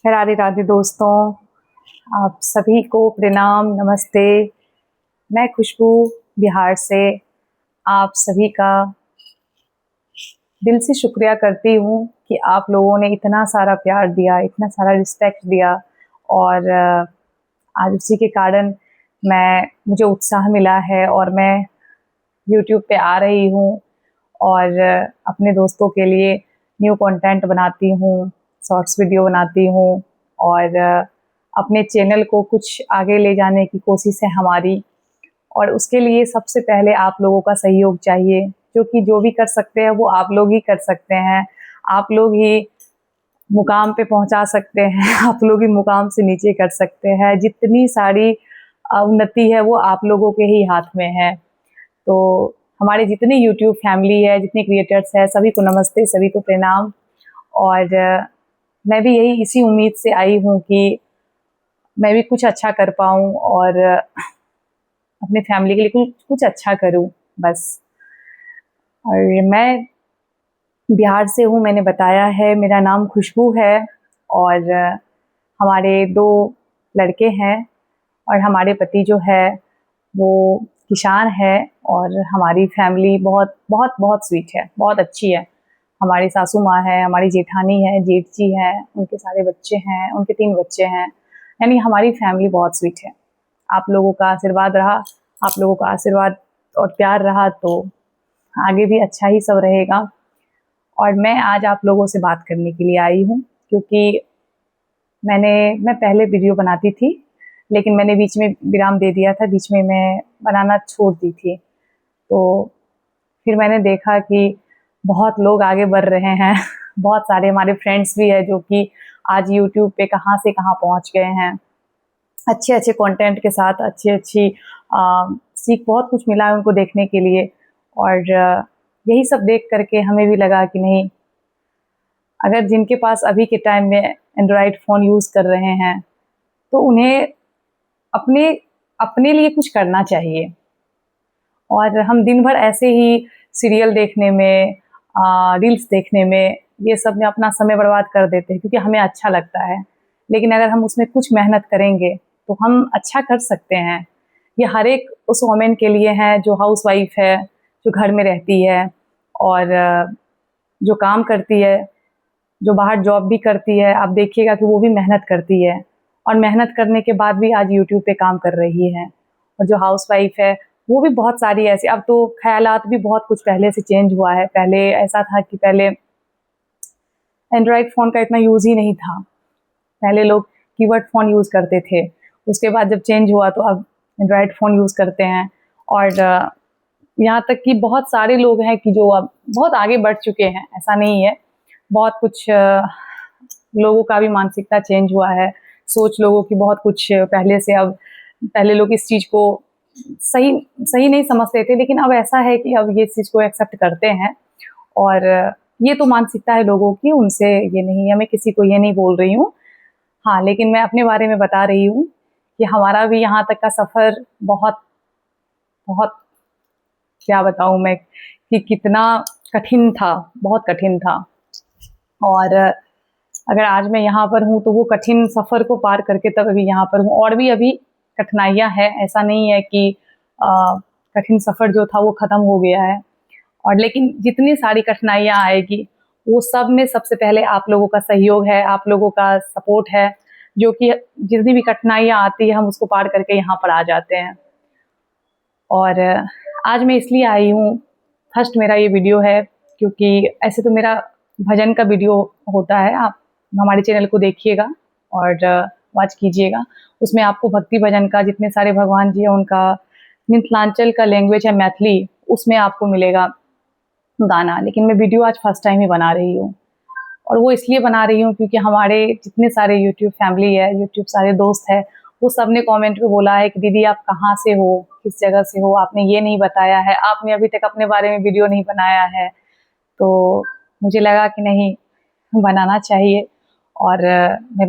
राधे राधे दोस्तों, आप सभी को प्रणाम, नमस्ते। मैं खुशबू बिहार से आप सभी का दिल से शुक्रिया करती हूँ कि आप लोगों ने इतना सारा प्यार दिया, इतना सारा रिस्पेक्ट दिया और आज उसी के कारण मुझे उत्साह मिला है और मैं यूट्यूब पे आ रही हूँ और अपने दोस्तों के लिए न्यू कंटेंट बनाती हूँ, शॉर्ट्स वीडियो बनाती हूँ और अपने चैनल को कुछ आगे ले जाने की कोशिश है हमारी। और उसके लिए सबसे पहले आप लोगों का सहयोग चाहिए, क्योंकि जो भी कर सकते हैं वो आप लोग ही कर सकते हैं। आप लोग ही मुकाम पे पहुंचा सकते हैं, आप लोग ही मुकाम से नीचे कर सकते हैं। जितनी सारी उन्नति है वो आप लोगों के ही हाथ में है। तो हमारे जितने यूट्यूब फैमिली है, जितने क्रिएटर्स है, सभी को नमस्ते, सभी को प्रणाम। और मैं भी यही इसी उम्मीद से आई हूँ कि मैं भी कुछ अच्छा कर पाऊँ और अपने फैमिली के लिए कुछ कुछ अच्छा करूँ बस। और मैं बिहार से हूँ, मैंने बताया है, मेरा नाम खुशबू है और हमारे 2 लड़के हैं और हमारे पति जो है वो किसान है। और हमारी फैमिली बहुत बहुत बहुत स्वीट है, बहुत अच्छी है। हमारी सासू माँ है, हमारी जेठानी है, जेठ जी हैं, उनके सारे बच्चे हैं, उनके 3 बच्चे हैं। यानी हमारी फैमिली बहुत स्वीट है। आप लोगों का आशीर्वाद रहा, आप लोगों का आशीर्वाद और प्यार रहा तो आगे भी अच्छा ही सब रहेगा। और मैं आज आप लोगों से बात करने के लिए आई हूँ, क्योंकि मैं पहले वीडियो बनाती थी, लेकिन मैंने बीच में विराम दे दिया था, बीच में मैं बनाना छोड़ दी थी। तो फिर मैंने देखा कि बहुत लोग आगे बढ़ रहे हैं बहुत सारे हमारे फ्रेंड्स भी हैं जो कि आज यूट्यूब पे कहाँ से कहाँ पहुँच गए हैं, अच्छे अच्छे कंटेंट के साथ, अच्छी अच्छी सीख, बहुत कुछ मिला है उनको देखने के लिए। और यही सब देख करके हमें भी लगा कि नहीं, अगर जिनके पास अभी के टाइम में एंड्रॉयड फ़ोन यूज़ कर रहे हैं तो उन्हें अपने अपने लिए कुछ करना चाहिए। और हम दिन भर ऐसे ही सीरियल देखने में, रील्स देखने में, ये सब में अपना समय बर्बाद कर देते हैं, क्योंकि हमें अच्छा लगता है। लेकिन अगर हम उसमें कुछ मेहनत करेंगे तो हम अच्छा कर सकते हैं। ये हर एक उस वुमेन के लिए है जो हाउसवाइफ है, जो घर में रहती है और जो काम करती है, जो बाहर जॉब भी करती है। आप देखिएगा कि वो भी मेहनत करती है और मेहनत करने के बाद भी आज यूट्यूब पे काम कर रही है। और जो हाउसवाइफ है वो भी बहुत सारी ऐसी, अब तो ख़यालात भी बहुत कुछ पहले से चेंज हुआ है। पहले ऐसा था कि पहले एंड्रॉयड फ़ोन का इतना यूज़ ही नहीं था, पहले लोग कीपैड फ़ोन यूज़ करते थे। उसके बाद जब चेंज हुआ तो अब एंड्रॉयड फ़ोन यूज़ करते हैं। और यहाँ तक कि बहुत सारे लोग हैं कि जो अब बहुत आगे बढ़ चुके हैं, ऐसा नहीं है। बहुत कुछ लोगों का भी मानसिकता चेंज हुआ है, सोच लोगों की बहुत कुछ पहले से अब, पहले लोग इस चीज़ को सही सही नहीं समझते थे, लेकिन अब ऐसा है कि अब ये इस चीज़ को एक्सेप्ट करते हैं। और ये तो मानसिकता है लोगों की, उनसे ये नहीं है, मैं किसी को ये नहीं बोल रही हूँ। हाँ, लेकिन मैं अपने बारे में बता रही हूँ कि हमारा भी यहाँ तक का सफ़र बहुत बहुत, क्या बताऊँ मैं कि कितना कठिन था, बहुत कठिन था। और अगर आज मैं यहाँ पर हूँ तो वो कठिन सफ़र को पार करके तब अभी यहाँ पर हूँ। और भी अभी कठिनाइयाँ हैं, ऐसा नहीं है कि कठिन सफ़र जो था वो ख़त्म हो गया है। और लेकिन जितनी सारी कठिनाइयाँ आएगी वो सब में सबसे पहले आप लोगों का सहयोग है, आप लोगों का सपोर्ट है, जो कि जितनी भी कठिनाइयाँ आती है हम उसको पार करके यहाँ पर आ जाते हैं। और आज मैं इसलिए आई हूँ, फर्स्ट मेरा ये वीडियो है, क्योंकि ऐसे तो मेरा भजन का वीडियो होता है, आप हमारे चैनल को देखिएगा और वॉच कीजिएगा। उसमें आपको भक्ति भजन का, जितने सारे भगवान जी हैं उनका, मिथिलांचल का लैंग्वेज है मैथिली, उसमें आपको मिलेगा गाना। लेकिन मैं वीडियो आज फर्स्ट टाइम ही बना रही हूँ, और वो इसलिए बना रही हूँ क्योंकि हमारे जितने सारे यूट्यूब फैमिली है, यूट्यूब सारे दोस्त हैं, वो सब ने कमेंट में बोला है कि दीदी आप कहाँ से हो, किस जगह से हो, आपने ये नहीं बताया है, आपने अभी तक अपने बारे में वीडियो नहीं बनाया है। तो मुझे लगा कि नहीं, बनाना चाहिए। और मैं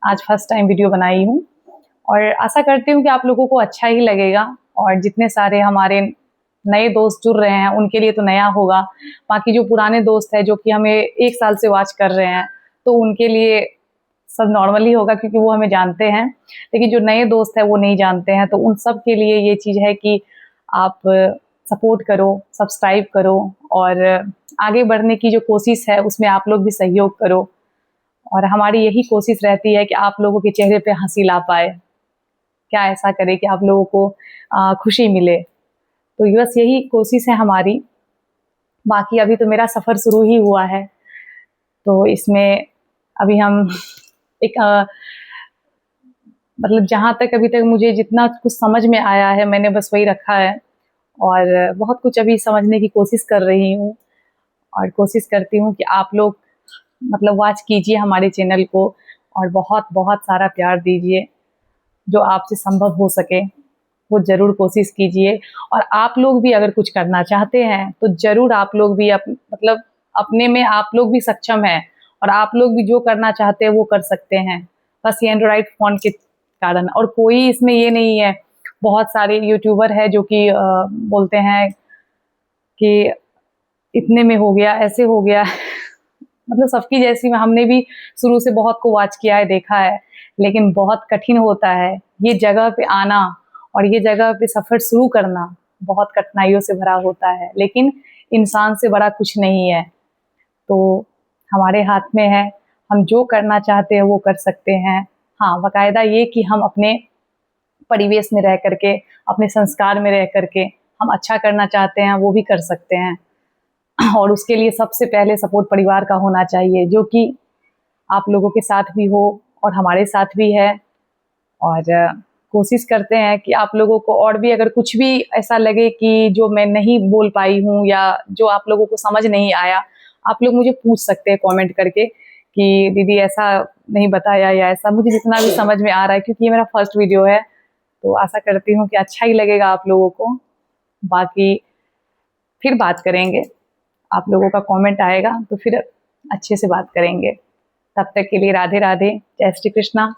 आज फर्स्ट टाइम वीडियो बनाई हूँ और आशा करती हूँ कि आप लोगों को अच्छा ही लगेगा। और जितने सारे हमारे नए दोस्त जुड़ रहे हैं उनके लिए तो नया होगा, बाकी जो पुराने दोस्त हैं जो कि हमें 1 साल से वॉच कर रहे हैं, तो उनके लिए सब नॉर्मली होगा क्योंकि वो हमें जानते हैं, लेकिन जो नए दोस्त हैं वो नहीं जानते हैं, तो उन सब के लिए ये चीज़ है कि आप सपोर्ट करो, सब्सक्राइब करो, और आगे बढ़ने की जो कोशिश है उसमें आप लोग भी सहयोग करो। और हमारी यही कोशिश रहती है कि आप लोगों के चेहरे पे हंसी ला पाए, क्या ऐसा करें कि आप लोगों को खुशी मिले। तो बस यही कोशिश है हमारी। बाकी अभी तो मेरा सफ़र शुरू ही हुआ है, तो इसमें अभी हम एक मतलब जहाँ तक अभी तक मुझे जितना कुछ समझ में आया है मैंने बस वही रखा है, और बहुत कुछ अभी समझने की कोशिश कर रही हूँ, और कोशिश करती हूँ कि आप लोग मतलब वॉच कीजिए हमारे चैनल को, और बहुत बहुत सारा प्यार दीजिए। जो आपसे संभव हो सके वो ज़रूर कोशिश कीजिए। और आप लोग भी अगर कुछ करना चाहते हैं तो ज़रूर आप लोग भी मतलब अपने में आप लोग भी सक्षम हैं, और आप लोग भी जो करना चाहते हैं वो कर सकते हैं, बस ये एंड्रॉइड फ़ोन के कारण। और कोई इसमें ये नहीं है, बहुत सारे यूट्यूबर है जो कि बोलते हैं कि इतने में हो गया, ऐसे हो गया मतलब सबकी जैसी में हमने भी शुरू से बहुत को वॉच किया है, देखा है, लेकिन बहुत कठिन होता है ये जगह पे आना, और ये जगह पे सफ़र शुरू करना बहुत कठिनाइयों से भरा होता है, लेकिन इंसान से बड़ा कुछ नहीं है। तो हमारे हाथ में है, हम जो करना चाहते हैं वो कर सकते हैं। हाँ, बाकायदा ये कि हम अपने परिवेश में रह करके, अपने संस्कार में रह करके हम अच्छा करना चाहते हैं वो भी कर सकते हैं। और उसके लिए सबसे पहले सपोर्ट परिवार का होना चाहिए, जो कि आप लोगों के साथ भी हो और हमारे साथ भी है। और कोशिश करते हैं कि आप लोगों को और भी अगर कुछ भी ऐसा लगे कि जो मैं नहीं बोल पाई हूँ या जो आप लोगों को समझ नहीं आया, आप लोग मुझे पूछ सकते हैं कमेंट करके कि दीदी ऐसा नहीं बताया या ऐसा, मुझे जितना भी समझ में आ रहा है, क्योंकि ये मेरा फर्स्ट वीडियो है, तो आशा करती हूँ कि अच्छा ही लगेगा आप लोगों को। बाकी फिर बात करेंगे, आप लोगों का कमेंट आएगा तो फिर अच्छे से बात करेंगे। तब तक के लिए राधे राधे, जय श्री कृष्णा।